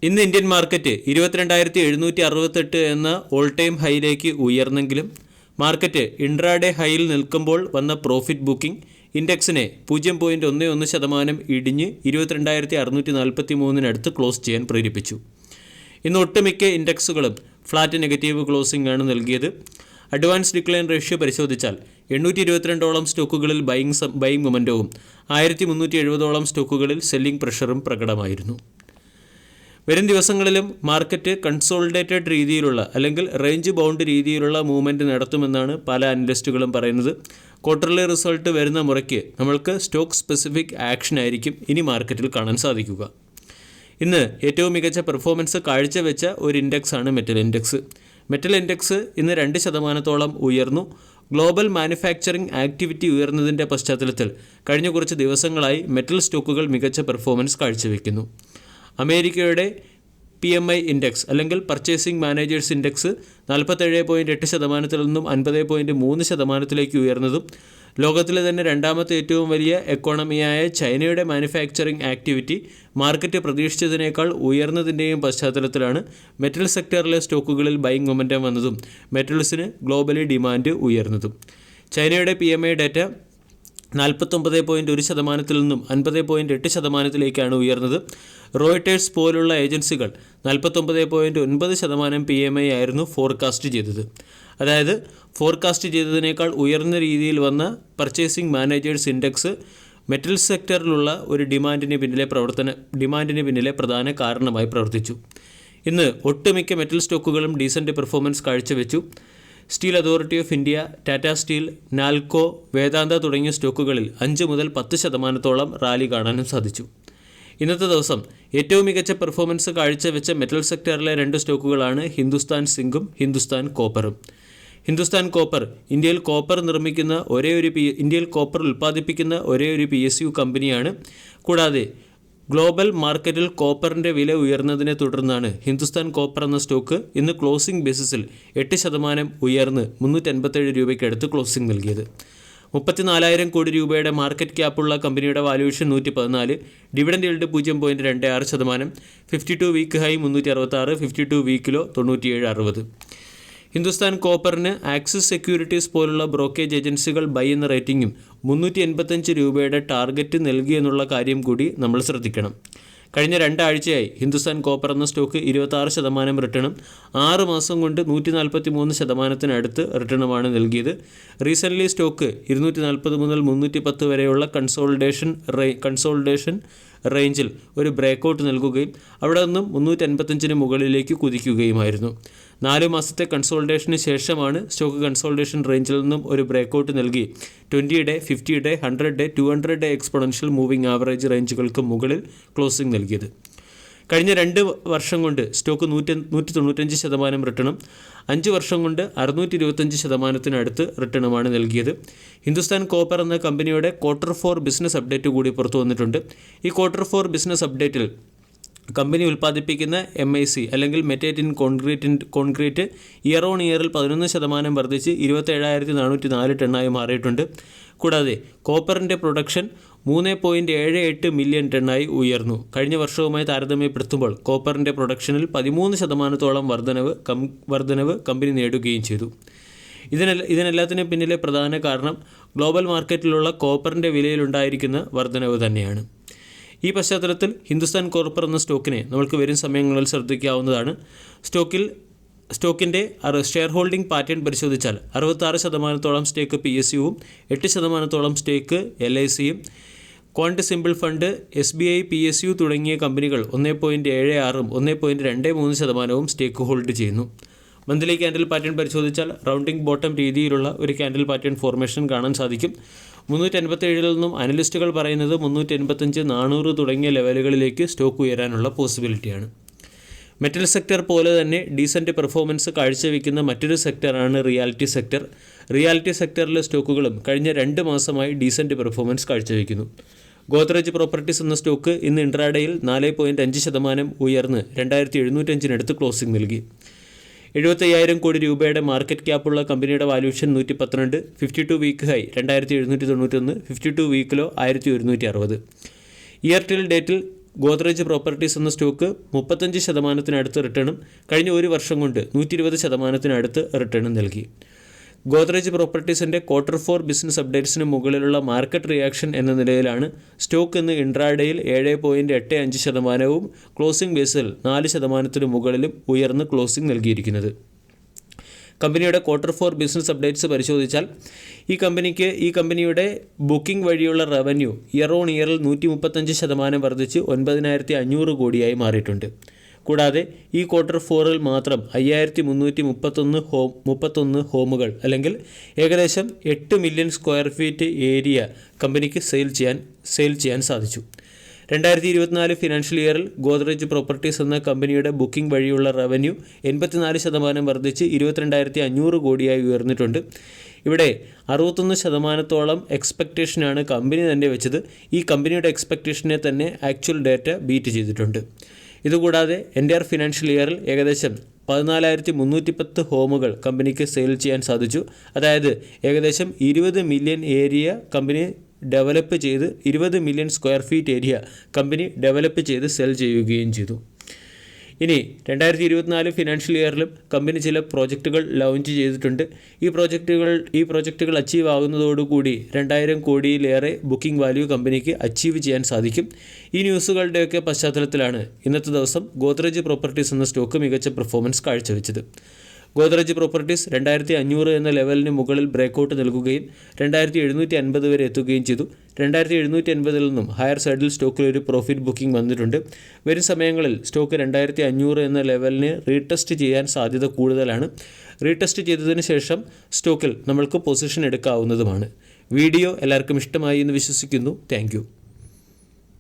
ഇന്ന് Indian market 22,768 എന്ന all time ഹൈയിലേക്ക് ഉയർന്നെങ്കിലും market intraday ഹൈയിൽ നിൽക്കുമ്പോൾ വന്ന പ്രോഫിറ്റ് ബുക്കിംഗ് ഇൻഡെക്സിനെ 0.11% ഇടിഞ്ഞ് 22,643 ക്ലോസ് ചെയ്യാൻ പ്രേരിപ്പിച്ചു. ഇന്ന് ഒട്ടുമിക്ക ഇൻഡെക്സുകളും ഫ്ലാറ്റ് നെഗറ്റീവ് ക്ലോസിംഗ് ആണ് നൽകിയത്. അഡ്വാൻസ് ഡിക്ലൈൻ റേഷ്യോ പരിശോധിച്ചാൽ 822 സ്റ്റോക്കുകളിൽ ബൈയിങ് മൊമെൻറ്റവും 1370 സ്റ്റോക്കുകളിൽ സെല്ലിംഗ് പ്രഷറും പ്രകടമായിരുന്നു. വരും ദിവസങ്ങളിലും മാർക്കറ്റ് കൺസോളിഡേറ്റഡ് രീതിയിലുള്ള അല്ലെങ്കിൽ റേഞ്ച് ബൗണ്ട് രീതിയിലുള്ള മൂവ്മെൻറ്റ് നടത്തുമെന്നാണ് പല അനലിസ്റ്റുകളും പറയുന്നത്. ക്വാർട്ടർലി റിസൾട്ട് വരുന്ന മുറയ്ക്ക് നമ്മൾക്ക് സ്റ്റോക്ക് സ്പെസിഫിക് ആക്ഷൻ ആയിരിക്കും ഇനി മാർക്കറ്റിൽ കാണാൻ സാധിക്കുക. ഇന്ന് ഏറ്റവും മികച്ച പെർഫോമൻസ് കാഴ്ചവെച്ച ഒരു ഇൻഡെക്സാണ് മെറ്റൽ ഇൻഡെക്സ്. മെറ്റൽ ഇൻഡെക്സ് ഇന്ന് 2% ഉയർന്നു. ഗ്ലോബൽ മാനുഫാക്ചറിംഗ് ആക്ടിവിറ്റി ഉയർന്നതിൻ്റെ പശ്ചാത്തലത്തിൽ കഴിഞ്ഞ കുറച്ച് ദിവസങ്ങളായി മെറ്റൽ സ്റ്റോക്കുകൾ മികച്ച പെർഫോമൻസ് കാഴ്ചവെക്കുന്നു. അമേരിക്കയുടെ PMI ഇൻഡെക്സ് അല്ലെങ്കിൽ പർച്ചേസിംഗ് മാനേജേഴ്സ് ഇൻഡെക്സ് 47.8% നിന്നും 50.3% ഉയർന്നതും ലോകത്തിലെ തന്നെ രണ്ടാമത്തെ ഏറ്റവും വലിയ എക്കോണമിയായ ചൈനയുടെ മാനുഫാക്ചറിംഗ് ആക്ടിവിറ്റി മാർക്കറ്റ് പ്രതീക്ഷിച്ചതിനേക്കാൾ ഉയർന്നതിൻ്റെയും പശ്ചാത്തലത്തിലാണ് മെറ്റൽ സെക്ടറിലെ സ്റ്റോക്കുകളിൽ ബൈയിങ് മൊമെൻറ്റം വന്നതും മെറ്റൽസിന് ഗ്ലോബലി ഡിമാൻഡ് ഉയർന്നതും. ചൈനയുടെ PMI ഡാറ്റ 49.1% നിന്നും 50.8% ഉയർന്നത്. റോയിട്ടേഴ്സ് പോലുള്ള ഏജൻസികൾ 49.9% PMI ആയിരുന്നു ഫോർകാസ്റ്റ് ചെയ്തത്. അതായത് ഫോർകാസ്റ്റ് ചെയ്തതിനേക്കാൾ ഉയർന്ന രീതിയിൽ വന്ന പർച്ചേസിംഗ് മാനേജേഴ്സ് ഇൻഡെക്സ് മെറ്റൽ സെക്ടറിലുള്ള ഒരു ഡിമാൻഡിന് പിന്നിലെ പ്രധാന കാരണമായി പ്രവർത്തിച്ചു. ഇന്ന് ഒട്ടുമിക്ക മെറ്റൽ സ്റ്റോക്കുകളും ഡീസൻറ്റ് പെർഫോമൻസ് കാഴ്ചവെച്ചു. Steel authority of India, Tata steel, Nalco, Vedanta തുടങ്ങിയ സ്റ്റോക്കുകളിൽ 5 മുതൽ 10% റാലി കാണാനും സാധിച്ചു. ഇന്നത്തെ ദിവസം ഏറ്റവും മികച്ച പെർഫോമൻസ് കാഴ്ചവെച്ച മെറ്റൽ സെക്ടറിലെ 2 സ്റ്റോക്കുകളാണ് ഹിന്ദുസ്ഥാൻ സിങ്കും ഹിന്ദുസ്ഥാൻ കോപ്പറും. ഹിന്ദുസ്ഥാൻ കോപ്പർ ഇന്ത്യയിൽ കോപ്പർ ഉൽപ്പാദിപ്പിക്കുന്ന ഒരേ ഒരു PSU കമ്പനിയാണ്. കൂടാതെ ഗ്ലോബൽ മാർക്കറ്റിൽ കോപ്പറിൻ്റെ വില ഉയർന്നതിനെ തുടർന്നാണ് ഹിന്ദുസ്ഥാൻ കോപ്പർ എന്ന സ്റ്റോക്ക് ഇന്ന് ക്ലോസിംഗ് ബേസിസിൽ 8% ഉയർന്ന് 387 രൂപയ്ക്കടുത്ത് ക്ലോസിംഗ് നൽകിയത്. 34,000 കോടി രൂപയുടെ മാർക്കറ്റ് ക്യാപ്പുള്ള കമ്പനിയുടെ valuation 114, dividend yield 0.26%, 52 week high 366, 52 week low 97.60. Hindustan കോപ്പറിന് ആക്സിസ് സെക്യൂരിറ്റീസ് പോലുള്ള ബ്രോക്കേജ് ഏജൻസികൾ ബൈ എന്ന റേറ്റിംഗും 385 രൂപയുടെ ടാർഗറ്റ് നൽകിയെന്നുള്ള കാര്യം കൂടി നമ്മൾ ശ്രദ്ധിക്കണം. കഴിഞ്ഞ 2 ആഴ്ചയായി ഹിന്ദുസ്ഥാൻ കോപ്പർ എന്ന സ്റ്റോക്ക് 26% റിട്ടേണും 6 മാസം കൊണ്ട് 143% റിട്ടേണുമാണ് നൽകിയത്. റീസെൻ്റ്ലി സ്റ്റോക്ക് 240 മുതൽ 310 വരെയുള്ള കൺസോൾട്ടേഷൻ റേഞ്ചിൽ ഒരു ബ്രേക്കൗട്ട് നൽകുകയും അവിടെ നിന്നും 385 മുകളിലേക്ക് കുതിക്കുകയുമായിരുന്നു. 4 മാസത്തെ കൺസോൾട്ടേഷന് ശേഷമാണ് സ്റ്റോക്ക് കൺസോൾട്ടേഷൻ റേഞ്ചിൽ നിന്നും ഒരു ബ്രേക്കൗട്ട് നൽകി 20-day, 50-day, 100-day, 200-day exponential moving average റേഞ്ചുകൾക്ക് മുകളിൽ ക്ലോസിംഗ് നൽകിയത്. കഴിഞ്ഞ 2 വർഷം കൊണ്ട് സ്റ്റോക്ക് 195% റിട്ടേണും 5 വർഷം കൊണ്ട് 625% റിട്ടേണുമാണ് നൽകിയത്. ഹിന്ദുസ്ഥാൻ കോപ്പർ എന്ന കമ്പനിയുടെ Q4 ബിസിനസ് അപ്ഡേറ്റ് കൂടി പുറത്തു വന്നിട്ടുണ്ട്. ഈ Q4 ബിസിനസ് അപ്ഡേറ്റിൽ കമ്പനി ഉൽപ്പാദിപ്പിക്കുന്ന MIC അല്ലെങ്കിൽ മെറ്റേറ്റ് ഇൻ കോൺക്രീറ്റ് ഇയർ ഓൺ ഇയറിൽ 11% വർദ്ധിച്ച് 27,404 ടണ്ണായി മാറിയിട്ടുണ്ട്. കൂടാതെ കോപ്പറിൻ്റെ പ്രൊഡക്ഷൻ 3.78 മില്യൺ ടണ്ണായി ഉയർന്നു. കഴിഞ്ഞ വർഷവുമായി താരതമ്യപ്പെടുത്തുമ്പോൾ കോപ്പറിൻ്റെ പ്രൊഡക്ഷനിൽ 13% വർധനവ് കമ്പനി നേടുകയും ചെയ്തു. ഇതിനെല്ലാത്തിനും പിന്നിലെ പ്രധാന കാരണം ഗ്ലോബൽ മാർക്കറ്റിലുള്ള കോപ്പറിൻ്റെ വിലയിലുണ്ടായിരിക്കുന്ന വർധനവ് തന്നെയാണ്. ഈ പശ്ചാത്തലത്തിൽ ഹിന്ദുസ്ഥാൻ കോപ്പർ എന്ന സ്റ്റോക്കിനെ നമുക്ക് വരും സമയങ്ങളിൽ ശ്രദ്ധിക്കാവുന്നതാണ്. സ്റ്റോക്കിൻ്റെ ഷെയർ ഹോൾഡിംഗ് പാറ്റേൺ പരിശോധിച്ചാൽ 66% സ്റ്റേക്ക് PSUവും 8% സ്റ്റേക്ക് LICയും, quant simple fund, SBI, PSU തുടങ്ങിയ കമ്പനികൾ 1.76ഉം 1.23% സ്റ്റേക്ക് ഹോൾഡ് ചെയ്യുന്നു. മന്ത്ലി ക്യാൻഡിൽ പാറ്റേൺ പരിശോധിച്ചാൽ റൗണ്ടിംഗ് ബോട്ടം രീതിയിലുള്ള ഒരു ക്യാൻഡിൽ പാറ്റേൺ ഫോർമേഷൻ കാണാൻ സാധിക്കും. 387 നിന്നും അനലിസ്റ്റുകൾ പറയുന്നത് 385, 400 തുടങ്ങിയ ലെവലുകളിലേക്ക് സ്റ്റോക്ക് ഉയരാനുള്ള പോസിബിലിറ്റിയാണ്. മെറ്റൽ സെക്ടർ പോലെ തന്നെ ഡീസൻറ്റ് പെർഫോമൻസ് കാഴ്ചവെക്കുന്ന മറ്റൊരു സെക്ടറാണ് റിയാലിറ്റി സെക്ടർ. റിയാലിറ്റി സെക്ടറിലെ സ്റ്റോക്കുകളും കഴിഞ്ഞ 2 മാസമായി ഡീസൻറ്റ് പെർഫോമൻസ് കാഴ്ചവെക്കുന്നു. ഗോദ്രേജ് പ്രോപ്പർട്ടീസ് എന്ന സ്റ്റോക്ക് ഇന്ന് ഇൻട്രാഡേയിൽ 4.5% ഉയർന്ന് 2,705 ക്ലോസിംഗ് നൽകി. 75,000 കോടി രൂപയുടെ മാർക്കറ്റ് ക്യാപ്പുള്ള കമ്പനിയുടെ valuation 112, 52 week high 2,791, 52 week low 1,160. Year till ഡേറ്റിൽ ഗോദ്രേജ് പ്രോപ്പർട്ടീസ് എന്ന സ്റ്റോക്ക് 35% റിട്ടേണും കഴിഞ്ഞ ഒരു വർഷം കൊണ്ട് 120% റിട്ടേണും നൽകി. ഗോദ്രേജ് പ്രോപ്പർട്ടീസിൻ്റെ Q4 ബിസിനസ് അപ്ഡേറ്റ്സിന് മുകളിലുള്ള മാർക്കറ്റ് റിയാക്ഷൻ എന്ന നിലയിലാണ് സ്റ്റോക്ക് ഇന്ന് ഇൻട്രാഡേയിൽ 7.85%, ക്ലോസിംഗ് ബേസിൽ 4% മുകളിലും ഉയർന്ന് ക്ലോസിംഗ് നൽകിയിരിക്കുന്നത്. കമ്പനിയുടെ Q4 ബിസിനസ് അപ്ഡേറ്റ്സ് പരിശോധിച്ചാൽ ഈ കമ്പനിയുടെ ബുക്കിംഗ് വഴിയുള്ള റവന്യൂ ഇയർ ഓൺ ഇയറിൽ 135% വർദ്ധിച്ച് 9,500 കോടിയായി മാറിയിട്ടുണ്ട്. കൂടാതെ ഈ Q4 മാത്രം 5,331 ഹോമുകൾ അല്ലെങ്കിൽ ഏകദേശം 8 മില്യൺ സ്ക്വയർ ഫീറ്റ് ഏരിയ കമ്പനിക്ക് സെയിൽ ചെയ്യാൻ സാധിച്ചു. 2024 ഫിനാൻഷ്യൽ ഇയറിൽ ഗോദ്രേജ് പ്രോപ്പർട്ടീസ് എന്ന കമ്പനിയുടെ ബുക്കിംഗ് വഴിയുള്ള റവന്യൂ 84% വർദ്ധിച്ച് 22,500 കോടിയായി ഉയർന്നിട്ടുണ്ട്. ഇവിടെ 61% എക്സ്പെക്റ്റേഷനാണ് കമ്പനി തന്നെ വെച്ചത്. ഈ കമ്പനിയുടെ എക്സ്പെക്റ്റേഷനെ തന്നെ ആക്ച്വൽ ഡേറ്റ ബീറ്റ് ചെയ്തിട്ടുണ്ട്. ഇതുകൂടാതെ എൻ്റയർ ഫിനാൻഷ്യൽ ഇയറിൽ ഏകദേശം 14,310 ഹോമുകൾ കമ്പനിക്ക് സെയിൽ ചെയ്യാൻ സാധിച്ചു. അതായത് ഏകദേശം 20 മില്യൺ ഏരിയ കമ്പനി ഡെവലപ്പ് ചെയ്ത് 20 million square feet area company develop ചെയ്ത് സെൽ ചെയ്യുകയും ചെയ്തു. ഇനി 2024 ഫിനാൻഷ്യൽ ഇയറിലും കമ്പനി ചില പ്രോജക്റ്റുകൾ ലോഞ്ച് ചെയ്തിട്ടുണ്ട്. ഈ പ്രോജക്റ്റുകൾ അച്ചീവ് ആകുന്നതോടുകൂടി 2,000 കോടിയിലേറെ ബുക്കിംഗ് വാല്യൂ കമ്പനിക്ക് അച്ചീവ് ചെയ്യാൻ സാധിക്കും. ഈ ന്യൂസുകളുടെയൊക്കെ പശ്ചാത്തലത്തിലാണ് ഇന്നത്തെ ദിവസം ഗോദ്രേജ് പ്രോപ്പർട്ടീസ് എന്ന സ്റ്റോക്ക് മികച്ച പെർഫോമൻസ് കാഴ്ചവെച്ചത്. ഗോദ്രേജ് പ്രോപ്പർട്ടീസ് 2,500 എന്ന ലെവലിന് മുകളിൽ ബ്രേക്കൗട്ട് നൽകുകയും 2,750 വരെ എത്തുകയും ചെയ്തു. 2,750 നിന്നും ഹയർ സൈഡിൽ സ്റ്റോക്കിൽ ഒരു പ്രോഫിറ്റ് ബുക്കിംഗ് വന്നിട്ടുണ്ട്. വരും സമയങ്ങളിൽ സ്റ്റോക്ക് 2,500 എന്ന ലെവലിന് റീടെസ്റ്റ് ചെയ്യാൻ സാധ്യത കൂടുതലാണ്. റീടെസ്റ്റ് ചെയ്തതിന് ശേഷം സ്റ്റോക്കിൽ നമ്മൾക്ക് പൊസിഷൻ എടുക്കാവുന്നതുമാണ്. വീഡിയോ എല്ലാവർക്കും ഇഷ്ടമായി എന്ന് വിശ്വസിക്കുന്നു. താങ്ക്